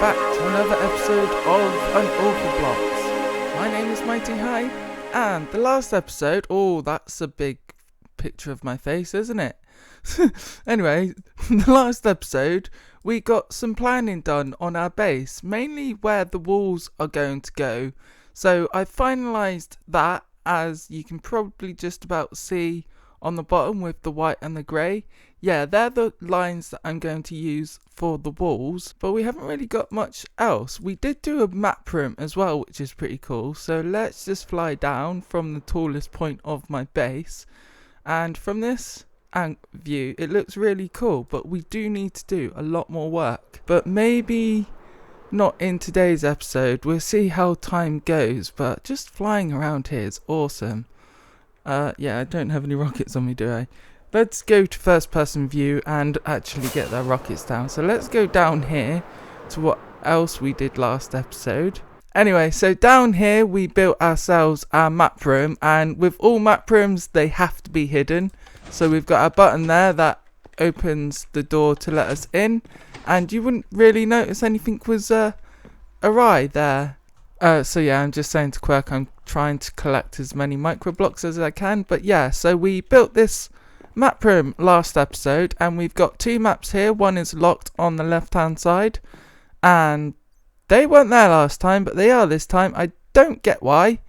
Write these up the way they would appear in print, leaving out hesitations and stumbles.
back to another episode of UnorthoBlocks. My name is MightyHigh, and the last episode, oh, that's a big picture of my face, isn't it? Anyway, the last episode, we got some planning done on our base, mainly where the walls are going to go. So I finalised that, as you can probably just about see on the bottom with the white and the grey. Yeah, they're the lines that I'm going to use for the walls, but we haven't really got much else. We did do a map room as well, which is pretty cool. So let's just fly down from the tallest point of my base, and from this view it looks really cool, but we do need to do a lot more work, but maybe not in today's episode. We'll see how time goes, but just flying around here is awesome. Yeah, I don't have any rockets on me, do I? Let's go to first person view and actually get their rockets down. So let's go down here to what else we did last episode. Anyway, so down here we built ourselves our map room, and with all map rooms they have to be hidden. So we've got a button there that opens the door to let us in, and you wouldn't really notice anything was awry there. So yeah, I'm just saying to Quirk, I'm trying to collect as many micro blocks as I can. But yeah, so we built this map room last episode, and we've got two maps here. One is locked on the left hand side, and they weren't there last time, but they are this time. I don't get why.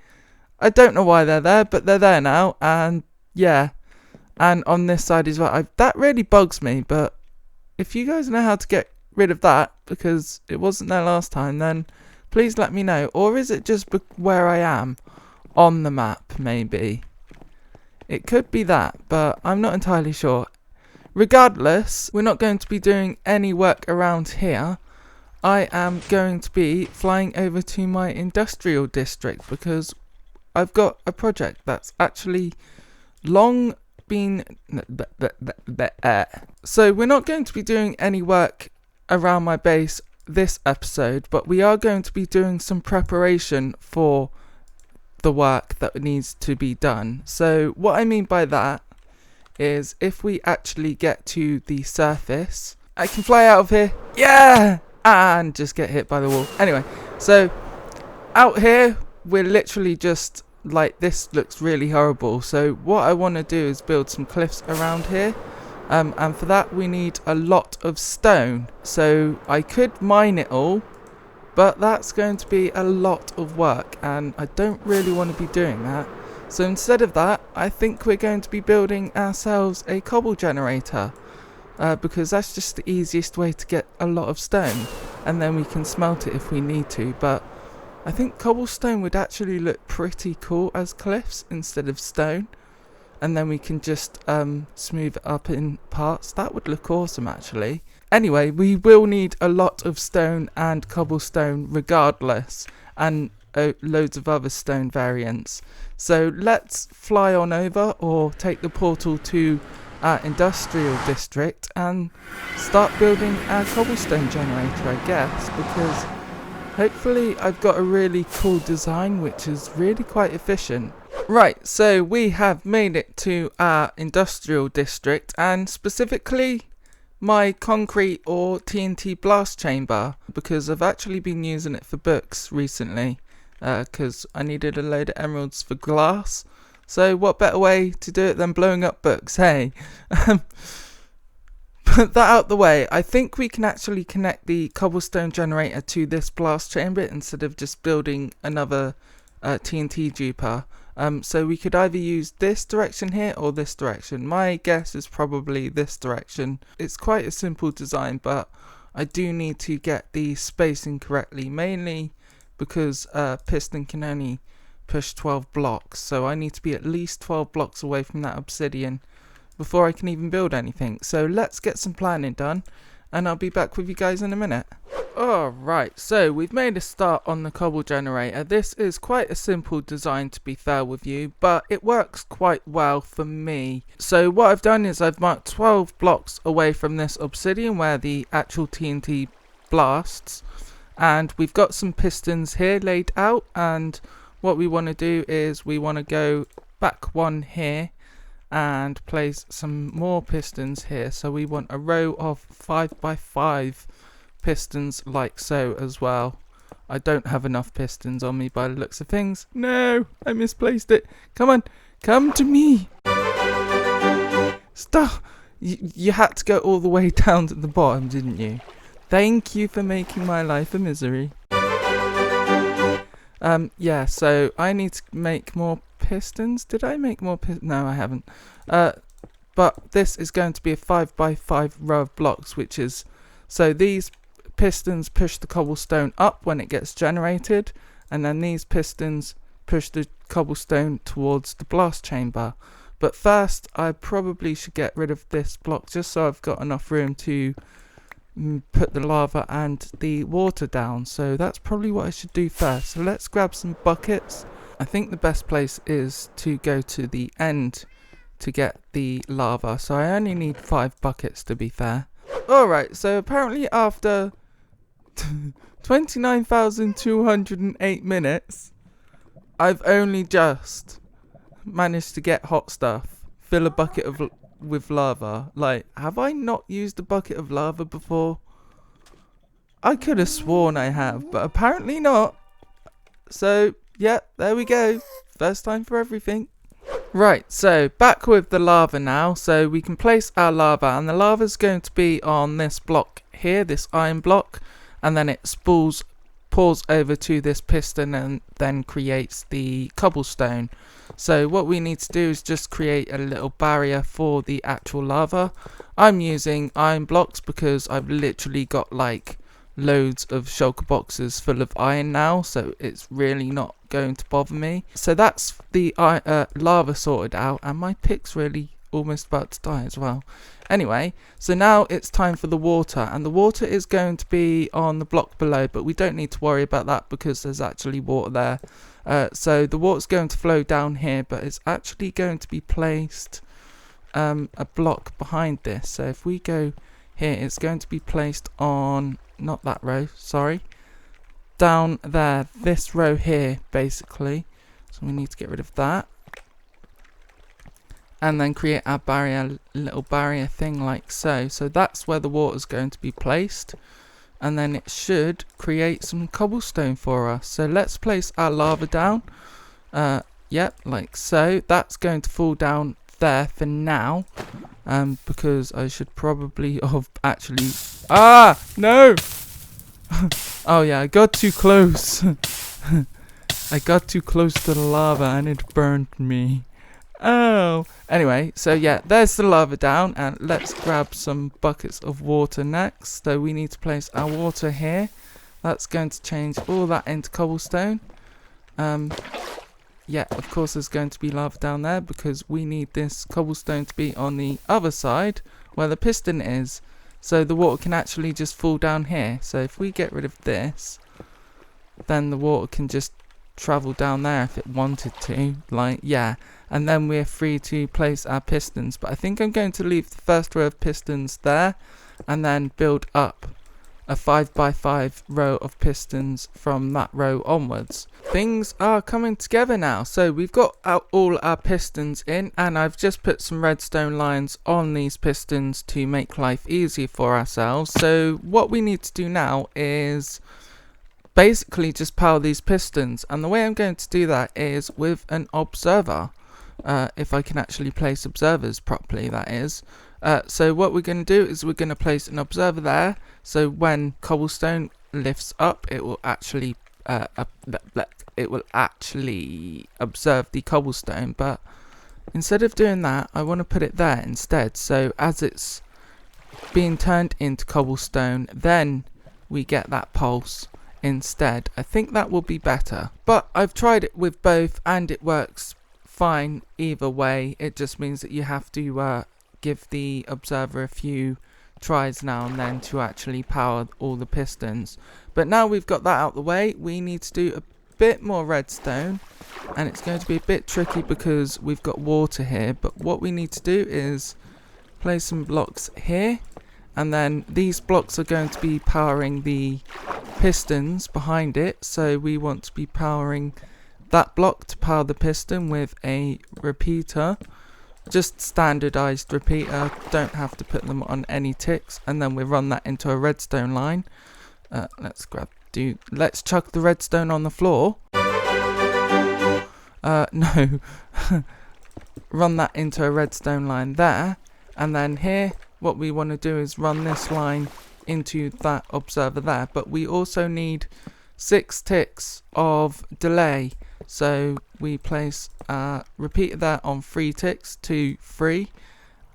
I don't know why they're there, but they're there now. And yeah, and on this side as well. That really bugs me, but if you guys know how to get rid of that, because it wasn't there last time, then please let me know. Or is it just where I am on the map, maybe? It could be that, but I'm not entirely sure. Regardless, we're not going to be doing any work around here. I am going to be flying over to my industrial district, because I've got a project that's actually long been... So we're not going to be doing any work around my base this episode, but we are going to be doing some preparation for the work that needs to be done. So what I mean by that is, if we actually get to the surface, I can fly out of here, yeah, and just get hit by the wall. Anyway, so out here we're literally just like, this looks really horrible. So what I want to do is build some cliffs around here. And for that we need a lot of stone. So I could mine it all, but that's going to be a lot of work, and I don't really want to be doing that. So instead of that, I think we're going to be building ourselves a cobble generator, because that's just the easiest way to get a lot of stone, and then we can smelt it if we need to. But I think cobblestone would actually look pretty cool as cliffs instead of stone. And then we can just smooth it up in parts. That would look awesome, actually. Anyway, we will need a lot of stone and cobblestone regardless, and loads of other stone variants. So let's fly on over, or take the portal to our industrial district and start building our cobblestone generator, I guess, because hopefully I've got a really cool design which is really quite efficient. Right, so we have made it to our industrial district, and specifically my concrete or TNT blast chamber, because I've actually been using it for books recently, because I needed a load of emeralds for glass. So what better way to do it than blowing up books, hey? Put that out the way, I think we can actually connect the cobblestone generator to this blast chamber instead of just building another TNT duper. So we could either use this direction here or this direction. My guess is probably this direction. It's quite a simple design, but I do need to get the spacing correctly, mainly because piston can only push 12 blocks. So I need to be at least 12 blocks away from that obsidian before I can even build anything. So let's get some planning done, and I'll be back with you guys in a minute. Alright, so we've made a start on the cobble generator. This is quite a simple design, to be fair with you, but it works quite well for me. So what I've done is I've marked 12 blocks away from this obsidian where the actual TNT blasts, and we've got some pistons here laid out, and what we want to do is we want to go back one here and place some more pistons here. So we want a row of 5x5 pistons like so as well. I don't have enough pistons on me by the looks of things. No, I misplaced it. Come on, come to me. Stop. You had to go all the way down to the bottom, didn't you? Thank you for making my life a misery. Yeah, so I need to make more pistons. Did I make more pistons? No, I haven't. But this is going to be a 5x5 row of blocks, which is... So these pistons push the cobblestone up when it gets generated, and then these pistons push the cobblestone towards the blast chamber. But first, I probably should get rid of this block just so I've got enough room to put the lava and the water down. So that's probably what I should do first. So let's grab some buckets. I think the best place is to go to the end to get the lava. So I only need 5 buckets to be fair. Alright, so apparently after 29,208 minutes, I've only just managed to get hot stuff, fill a bucket with lava. Like, have I not used a bucket of lava before? I could have sworn I have, but apparently not. So, yeah, there we go. First time for everything. Right, so back with the lava now. So we can place our lava, and the lava is going to be on this block here, this iron block, and then it pours over to this piston and then creates the cobblestone. So what we need to do is just create a little barrier for the actual lava. I'm using iron blocks because I've literally got like loads of shulker boxes full of iron now, so it's really not going to bother me. So that's the lava sorted out, and my pick's really almost about to die as well. Anyway, so now it's time for the water, and the water is going to be on the block below, but we don't need to worry about that because there's actually water there. So the water's going to flow down here, but it's actually going to be placed a block behind this. So if we go here, it's going to be placed on, not that row, sorry, down there, this row here basically. So we need to get rid of that and then create our barrier, little barrier thing like so. So that's where the water's going to be placed, and then it should create some cobblestone for us. So let's place our lava down. Yep, like so. That's going to fall down there for now, because I should probably have actually... Ah! No! Oh yeah, I got too close. I got too close to the lava and it burned me. Oh! Anyway, so yeah, there's the lava down, and let's grab some buckets of water next. So we need to place our water here. That's going to change all that into cobblestone. Yeah, of course there's going to be lava down there because we need this cobblestone to be on the other side where the piston is. So the water can actually just fall down here. So if we get rid of this, then the water can just travel down there if it wanted to. Like, yeah. And then we're free to place our pistons. But I think I'm going to leave the first row of pistons there and then build up a 5x5 row of pistons from that row onwards. Things are coming together now. So we've got all our pistons in, and I've just put some redstone lines on these pistons to make life easier for ourselves. So what we need to do now is basically just power these pistons, and the way I'm going to do that is with an observer. If I can actually place observers properly, that is. So what we're going to do is we're going to place an observer there, so when cobblestone lifts up, it will actually observe the cobblestone. But instead of doing that, I want to put it there instead. So as it's being turned into cobblestone, then we get that pulse instead. I think that will be better. But I've tried it with both and it works fine either way. It just means that you have to give the observer a few tries now and then to actually power all the pistons. But now we've got that out the way, we need to do a bit more redstone, and it's going to be a bit tricky because we've got water here. But what we need to do is place some blocks here, and then these blocks are going to be powering the pistons behind it. So we want to be powering that block to power the piston with a repeater. just standardized repeater, don't have to put them on any ticks, and then we run that into a redstone line. Let's chuck the redstone on the floor. No. Run that into a redstone line there, and then here what we want to do is run this line into that observer there, but we also need 6 ticks of delay, so we place a repeater there on 3 ticks to 3,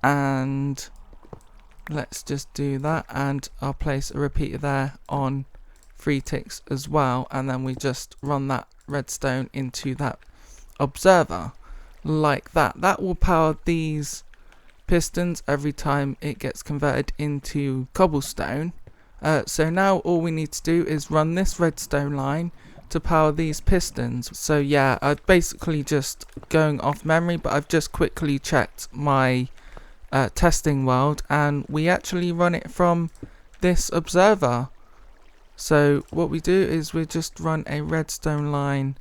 and let's just do that, and I'll place a repeater there on 3 ticks as well, and then we just run that redstone into that observer like that. That will power these pistons every time it gets converted into cobblestone. So now all we need to do is run this redstone line to power these pistons. So yeah, I'm basically just going off memory, but I've just quickly checked my testing world, and we actually run it from this observer. So what we do is we just run a redstone line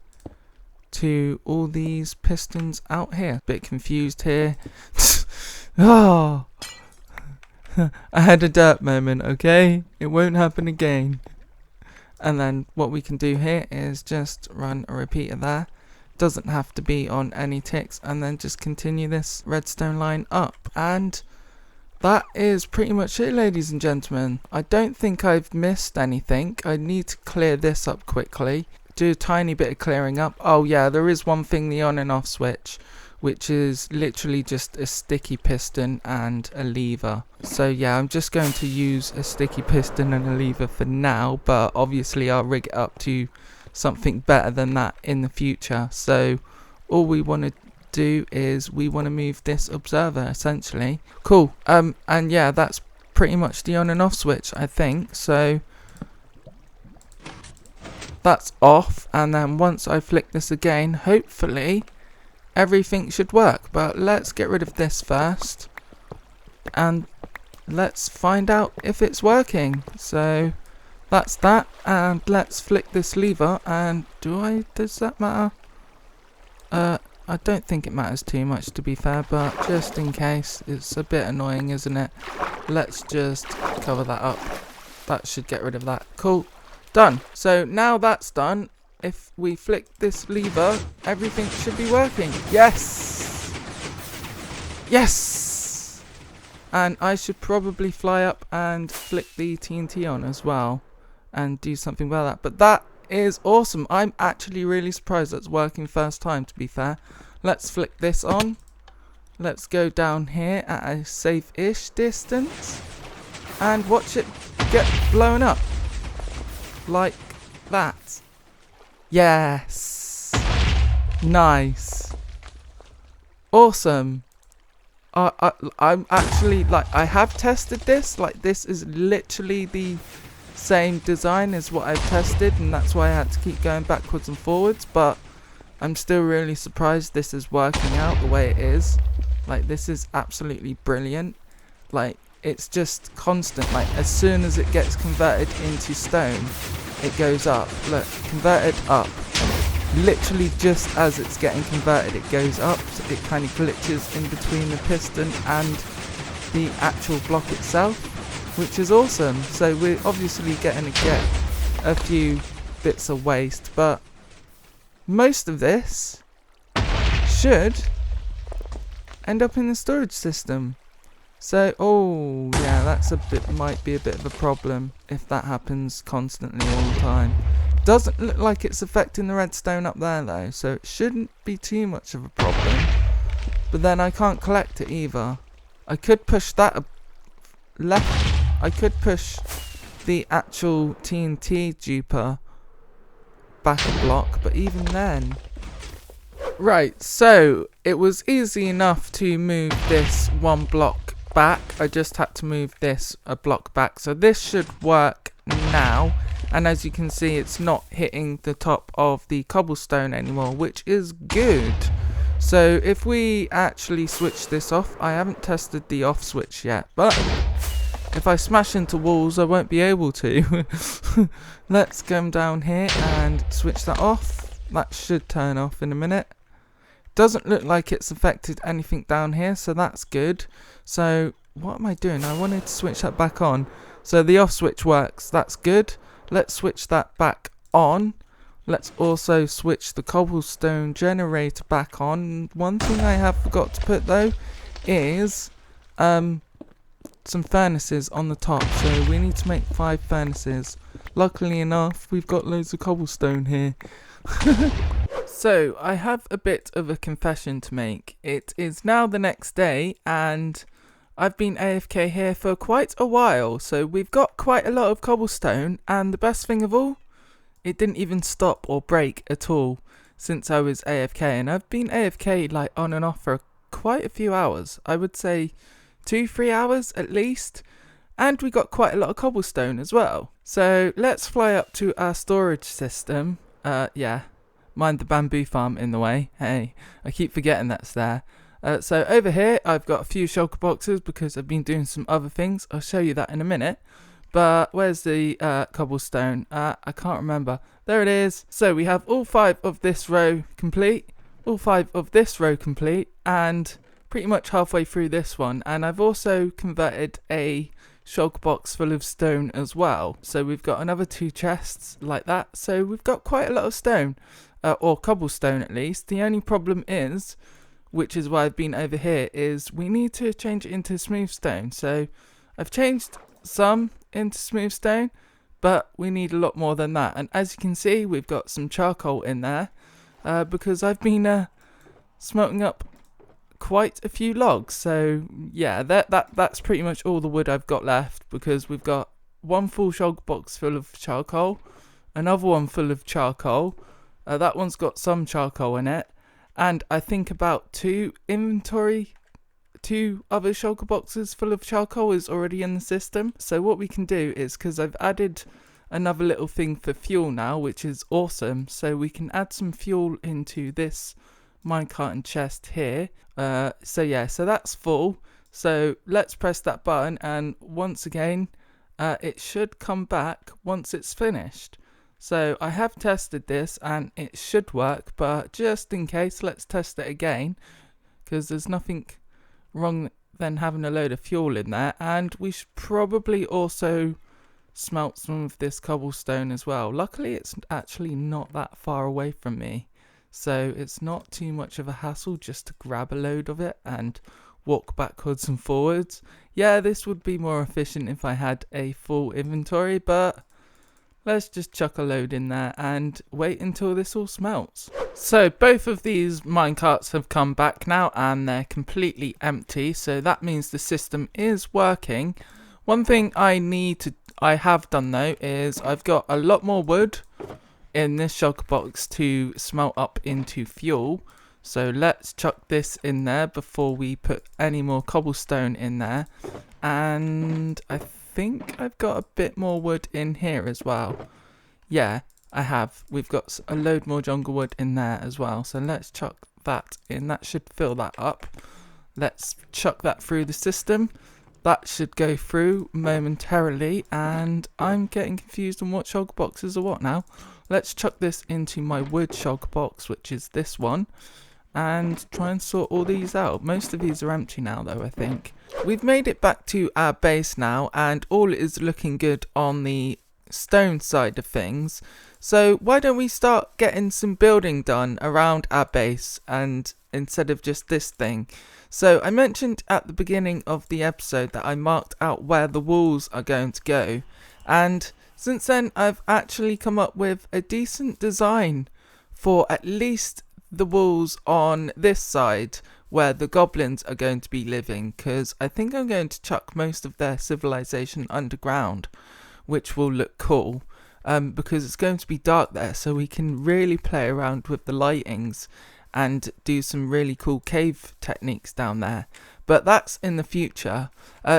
to all these pistons out here. Bit confused here. Oh, I had a dirt moment, okay? It won't happen again. And then what we can do here is just run a repeater there. Doesn't have to be on any ticks, and then just continue this redstone line up. And that is pretty much it, ladies and gentlemen. I don't think I've missed anything. I need to clear this up quickly. Do a tiny bit of clearing up. Oh yeah, there is one thing, the on and off switch, which is literally just a sticky piston and a lever. So yeah, I'm just going to use a sticky piston and a lever for now, but obviously I'll rig it up to something better than that in the future. So all we want to do is we want to move this observer essentially. Cool. And yeah, that's pretty much the on and off switch, I think. So that's off, and then once I flick this again, hopefully everything should work. But let's get rid of this first, and let's find out if it's working. So that's that, and let's flick this lever, and does that matter? I don't think it matters too much, to be fair, but just in case, it's a bit annoying, isn't it? Let's just cover that up. That should get rid of that. Cool. Done. So now that's done, if we flick this lever, everything should be working. Yes! Yes! And I should probably fly up and flick the TNT on as well and do something about that. But that is awesome. I'm actually really surprised that's working first time, to be fair. Let's flick this on. Let's go down here at a safe-ish distance and watch it get blown up. Like that. Yes. Nice. Awesome. I'm actually, like, I have tested this. Like, this is literally the same design as what I've tested, and that's why I had to keep going backwards and forwards, but I'm still really surprised this is working out the way it is. Like, this is absolutely brilliant. Like, it's just constant. Like, as soon as it gets converted into stone, it goes up. Look, converted up. Literally just as it's getting converted, it goes up. So it kind of glitches in between the piston and the actual block itself, which is awesome. So we're obviously getting to get a few bits of waste, but most of this should end up in the storage system. So, oh yeah, might be a bit of a problem if that happens constantly all the time. Doesn't look like it's affecting the redstone up there though, so it shouldn't be too much of a problem. But then I can't collect it either. I could push that left. I could push the actual TNT duper back a block, but even then. Right, so it was easy enough to move this one block back. I just had to move this a block back, so this should work now. And as you can see, it's not hitting the top of the cobblestone anymore, which is good. So if we actually switch this off, I haven't tested the off switch yet, but if I smash into walls, I won't be able to. Let's come down here and switch that off. That should turn off in a minute. Doesn't look like it's affected anything down here, so that's good. So what am I doing? I wanted to switch that back on. So the off switch works. That's good. Let's switch that back on. Let's also switch the cobblestone generator back on. One thing I have forgot to put though is some furnaces on the top. So we need to make 5 furnaces. Luckily enough, we've got loads of cobblestone here. So I have a bit of a confession to make. It is now the next day and I've been AFK here for quite a while. So we've got quite a lot of cobblestone, and the best thing of all, it didn't even stop or break at all since I was AFK. And I've been AFK like on and off for quite a few hours. I would say 2-3 hours at least. And we got quite a lot of cobblestone as well. So let's fly up to our storage system. Yeah. Mind the bamboo farm in the way. Hey, I keep forgetting that's there. So over here, I've got a few shulker boxes because I've been doing some other things. I'll show you that in a minute. But where's the cobblestone? I can't remember. There it is. So we have all 5 of this row complete. All 5 of this row complete. And pretty much halfway through this one. And I've also converted a shulker box full of stone as well. So we've got another 2 chests like that. So we've got quite a lot of stone. Or cobblestone at least. The only problem is, which is why I've been over here, is we need to change it into smooth stone. So I've changed some into smooth stone, but we need a lot more than that. And as you can see, we've got some charcoal in there because I've been smelting up quite a few logs. So yeah, that's pretty much all the wood I've got left, because we've got 1 full shulker box full of charcoal, another one full of charcoal. That one's got some charcoal in it, and I think about 2 other shulker boxes full of charcoal is already in the system. So what we can do is, because I've added another little thing for fuel now, which is awesome, so we can add some fuel into this minecart and chest here. So yeah, so that's full. So let's press that button, and once again, it should come back once it's finished. So I have tested this and it should work, but just in case, let's test it again, because there's nothing wrong than having a load of fuel in there. And we should probably also smelt some of this cobblestone as well. Luckily it's actually not that far away from me, so it's not too much of a hassle just to grab a load of it and walk backwards and forwards. Yeah, this would be more efficient if I had a full inventory, but let's just chuck a load in there and wait until this all smelts. So both of these minecarts have come back now and they're completely empty. So that means the system is working. One thing I have done though is I've got a lot more wood in this shulker box to smelt up into fuel. So let's chuck this in there before we put any more cobblestone in there. And I think I've got a bit more wood in here as well. Yeah, I have. We've got a load more jungle wood in there as well. So let's chuck that in. That should fill that up. Let's chuck that through the system. That should go through momentarily. And I'm getting confused on what shulker boxes are what now. Let's chuck this into my wood shulker box, which is this one, and try and sort all these out. Most of these are empty now though, I think. We've made it back to our base now, and all is looking good on the stone side of things. So why don't we start getting some building done around our base, and instead of just this thing. So I mentioned at the beginning of the episode that I marked out where the walls are going to go, and since then I've actually come up with a decent design for at least the walls on this side where the goblins are going to be living, because I think I'm going to chuck most of their civilization underground, which will look cool, because it's going to be dark there, so we can really play around with the lightings and do some really cool cave techniques down there. But that's in the future.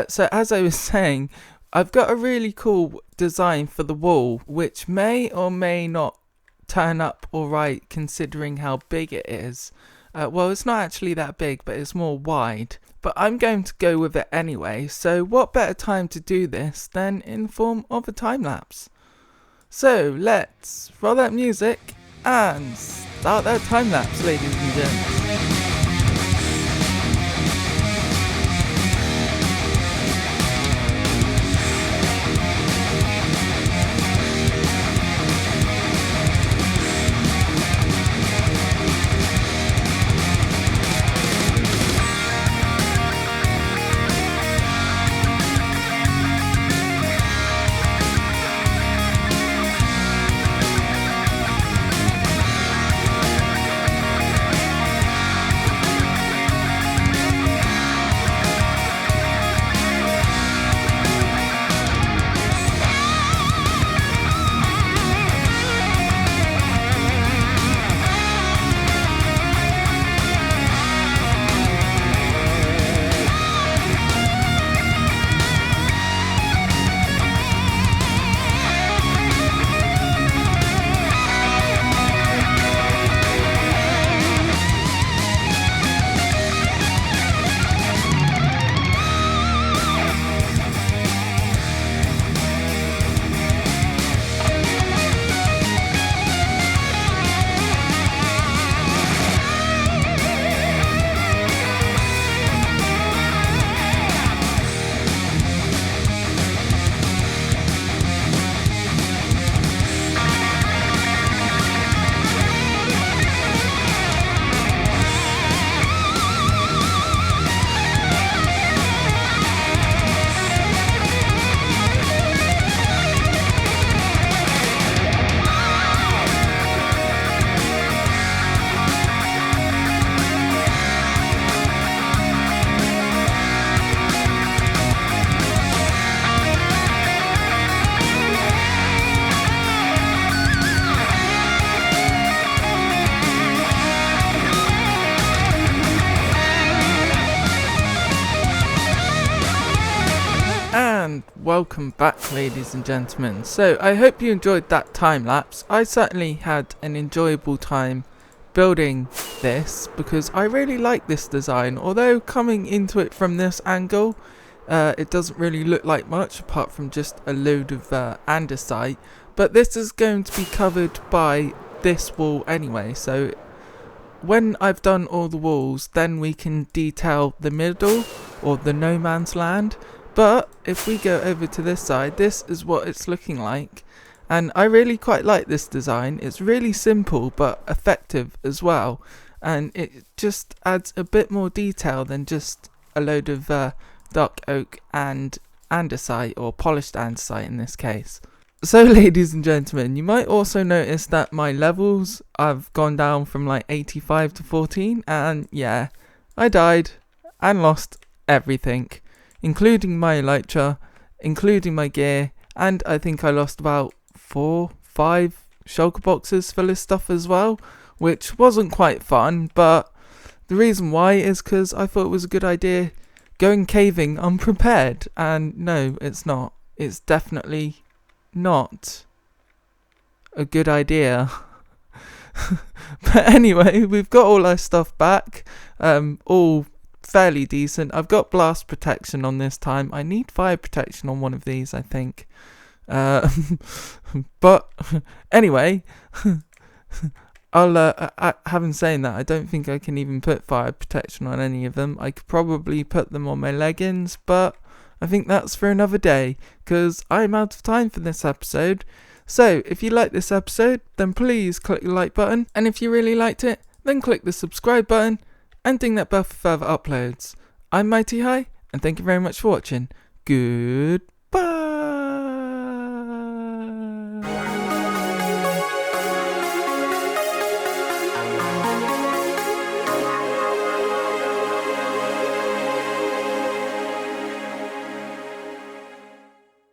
So as I was saying, I've got a really cool design for the wall, which may or may not turn up alright considering how big it is. Well, it's not actually that big, but it's more wide. But I'm going to go with it anyway, so what better time to do this than in form of a time lapse? So let's roll that music and start that time lapse, ladies and gents. And welcome back, ladies and gentlemen. So I hope you enjoyed that time lapse. I certainly had an enjoyable time building this because I really like this design, although coming into it from this angle it doesn't really look like much apart from just a load of andesite, but this is going to be covered by this wall anyway, so when I've done all the walls then we can detail the middle or the no man's land. But if we go over to this side, this is what it's looking like. And I really quite like this design. It's really simple but effective as well. And it just adds a bit more detail than just a load of dark oak and andesite, or polished andesite in this case. So ladies and gentlemen, you might also notice that my levels have gone down from like 85 to 14. And yeah, I died and lost everything, including my elytra, including my gear, and I think I lost about 4-5 shulker boxes full of stuff as well, which wasn't quite fun, but the reason why is because I thought it was a good idea going caving unprepared, and no, it's not. It's definitely not a good idea. But anyway, we've got all our stuff back, all fairly decent. I've got blast protection on this time. I need fire protection on one of these, I think. But anyway, having saying that, I don't think I can even put fire protection on any of them. I could probably put them on my leggings, but I think that's for another day, because I'm out of time for this episode. So if you like this episode, then please click the like button, and if you really liked it, then click the subscribe button and ding that bell for further uploads. I'm MightyHigh, and thank you very much for watching. Goodbye.